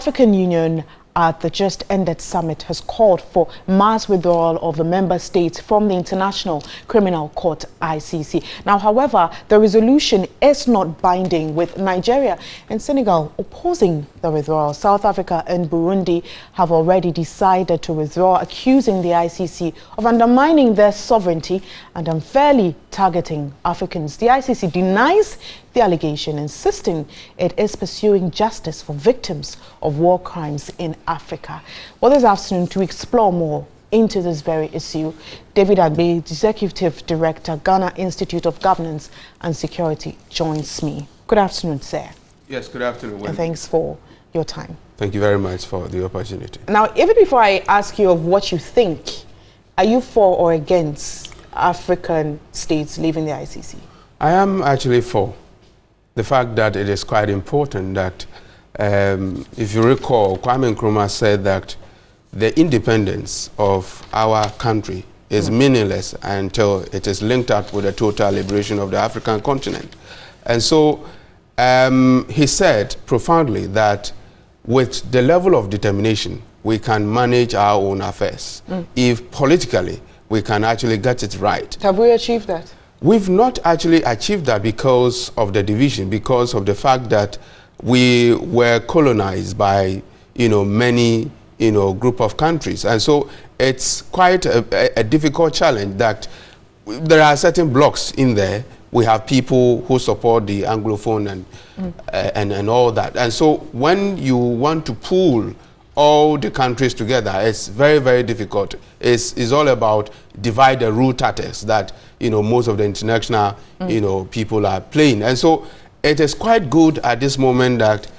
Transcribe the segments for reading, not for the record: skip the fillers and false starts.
African Union at the just ended summit has called for mass withdrawal of the member states from the International Criminal Court ICC. Now, however, the resolution is not binding, with Nigeria and Senegal opposing the withdrawal. South Africa and Burundi have already decided to withdraw, accusing the ICC of undermining their sovereignty and unfairly targeting Africans. The ICC denies the allegation, insisting it is pursuing justice for victims of war crimes in Africa. Well, this afternoon, to explore more into this very issue, David Agbe, Executive Director, Ghana Institute of Governance and Security, joins me. Good afternoon, sir. Yes, good afternoon. And thanks for your time. Thank you very much for the opportunity. Now, even before I ask you of what you think, are you for or against African states leaving the ICC? I am actually for the fact that it is quite important that, if you recall, Kwame Nkrumah said that the independence of our country is meaningless until it is linked up with the total liberation of the African continent. And so he said profoundly that with the level of determination, we can manage our own affairs. If politically we can actually get it right. Have we achieved that? We've not actually achieved that because of the division, because of the fact that we were colonized by, many, group of countries. And so it's quite a difficult challenge that there are certain blocks in there. We have people who support the Anglophone and all that. And so when you want to pool all the countries together, it's very, very difficult. It's all about divide and rule tactics that, most of the international, people are playing. And so it is quite good at this moment that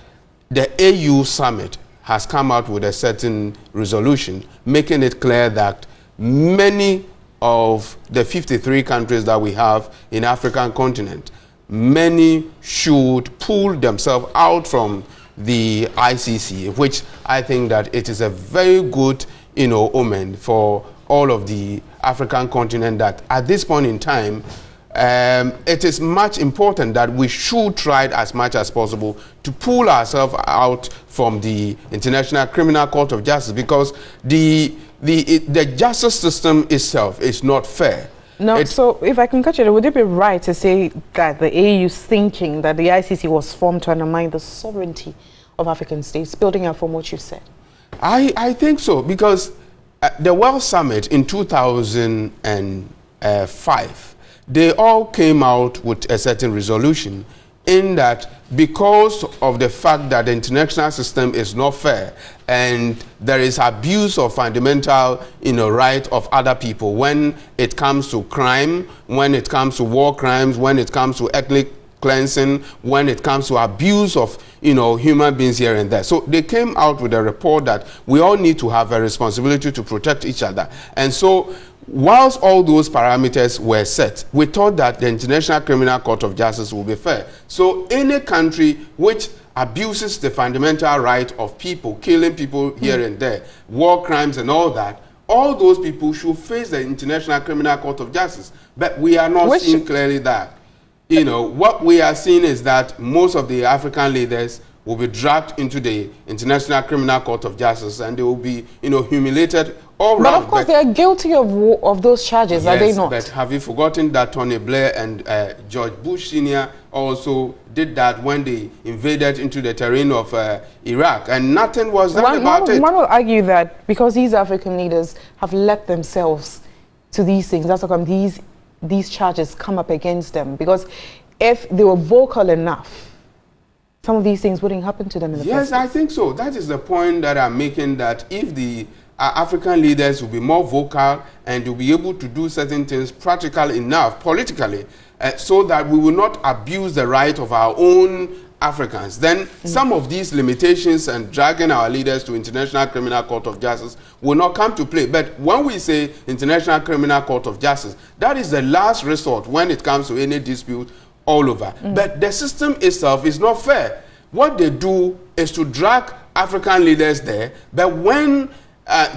the AU summit has come out with a certain resolution, making it clear that many of the 53 countries that we have in the African continent, many should pull themselves out from the ICC, which I think that it is a very good, omen for all of the African continent, that at this point in time, it is much important that we should try as much as possible to pull ourselves out from the International Criminal Court of Justice, because the justice system itself is not fair. No, so if I can catch it, would it be right to say that the AU's thinking that the ICC was formed to undermine the sovereignty of African states, building up from what you said? I think so, because the World Summit in 2005, they all came out with a certain resolution in that because of the fact that the international system is not fair and there is abuse of fundamental right of other people when it comes to crime, when it comes to war crimes, when it comes to ethnic cleansing, when it comes to abuse of human beings here and there. So they came out with a report that we all need to have a responsibility to protect each other. And so whilst all those parameters were set, we thought that the International Criminal Court of Justice will be fair. So any country which abuses the fundamental right of people, killing people here and there, war crimes and all that, all those people should face the International Criminal Court of Justice. But we are not seeing clearly that. What we are seeing is that most of the African leaders will be dragged into the International Criminal Court of Justice, and they will be, humiliated all around. But of course, they are guilty of those charges, yes, are they not? But have you forgotten that Tony Blair and George Bush Sr. also did that when they invaded into the terrain of Iraq, and nothing was done about it? One will argue that because these African leaders have led themselves to these things, that's how come these charges come up against them, because if they were vocal enough, some of these things wouldn't happen to them in the first place. Yes, I think so. That is the point that I'm making, that if the African leaders will be more vocal and will be able to do certain things practical enough politically, so that we will not abuse the right of our own Africans, then some of these limitations and dragging our leaders to International Criminal Court of Justice will not come to play. But when we say International Criminal Court of Justice, that is the last resort when it comes to any dispute all over. But the system itself is not fair. What they do is to drag African leaders there, but when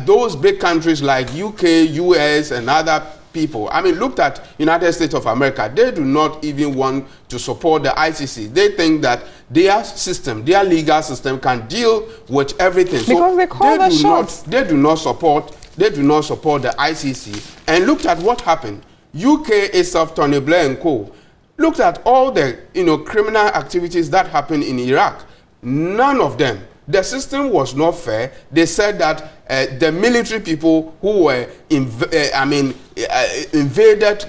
those big countries like UK, US and other people. I mean, looked at United States of America. They do not even want to support the ICC. They think that their system, their legal system, can deal with everything. Because so they call the shots. They do not support the ICC. And looked at what happened. UK itself, Tony Blair and co. looked at all the criminal activities that happened in Iraq. None of them. The system was not fair. They said that the military people who were invaded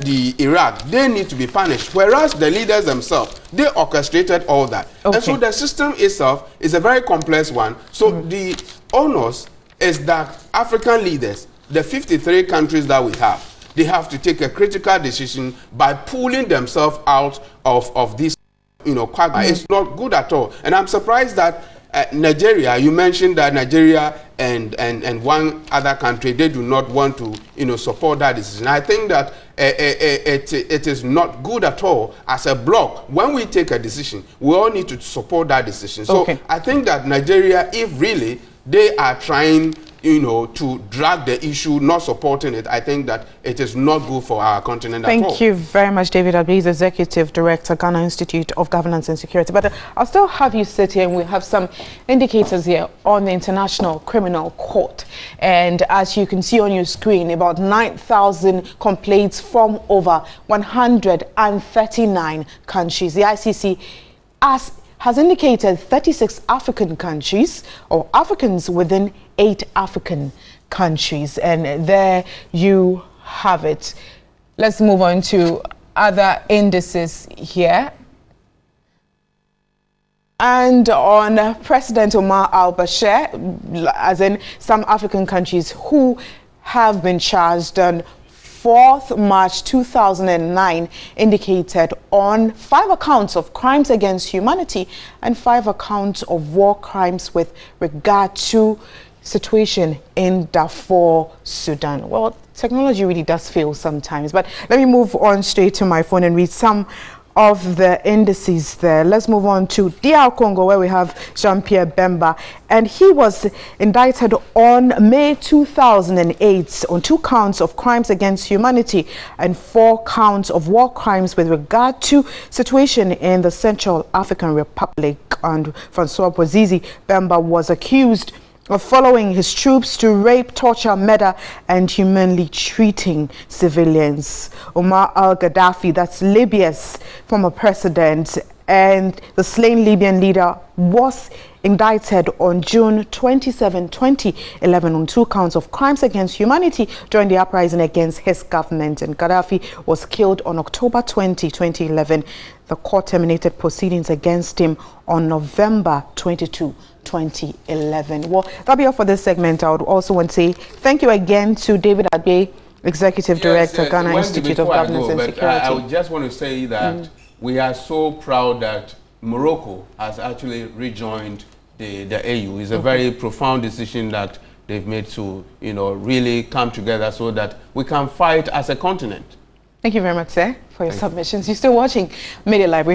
the Iraq, they need to be punished. Whereas the leaders themselves, they orchestrated all that. Okay. And so the system itself is a very complex one. So the onus is that African leaders, the 53 countries that we have, they have to take a critical decision by pulling themselves out of this, quagmire. It's not good at all. And I'm surprised that Nigeria, you mentioned that Nigeria and one other country, they do not want to, support that decision. I think that it is not good at all as a bloc. When we take a decision, we all need to support that decision. So I think that Nigeria, if really they are trying to drag the issue, not supporting it, I think that it is not good for our continent at all. Thank you very much, David Adbees, Executive Director, Ghana Institute of Governance and Security. But I'll still have you sit here, and we have some indicators here on the International Criminal Court. And as you can see on your screen, about 9,000 complaints from over 139 countries. The ICC has indicated 36 African countries, or Africans within 8 African countries. And there you have it. Let's move on to other indices here. And on President Omar al-Bashir, as in some African countries who have been charged on 4th March 2009, indicated on 5 accounts of crimes against humanity and 5 accounts of war crimes with regard to situation in Darfur, Sudan. Well, technology really does fail sometimes, but let me move on straight to my phone and read some of the indices there. Let's move on to DR Congo, where we have Jean-Pierre Bemba, and he was indicted on May 2008 on 2 counts of crimes against humanity and 4 counts of war crimes with regard to situation in the Central African Republic. And Francois Bozizi Bemba was accused of following his troops to rape, torture, murder, and humanly treating civilians. Omar al-Gaddafi, that's Libya's former president, and the slain Libyan leader was indicted on June 27, 2011 on 2 counts of crimes against humanity during the uprising against his government. And Gaddafi was killed on October 20, 2011. The court terminated proceedings against him on November 22, 2011. Well, that'll be all for this segment. I would also want to say thank you again to David Adbees, Executive Director, Ghana Institute of Governance and Security. I would just want to say that we are so proud that Morocco has actually rejoined the AU. It's a very profound decision that they've made to, really come together so that we can fight as a continent. Thank you very much, sir, for your submissions. You're still watching Media Library.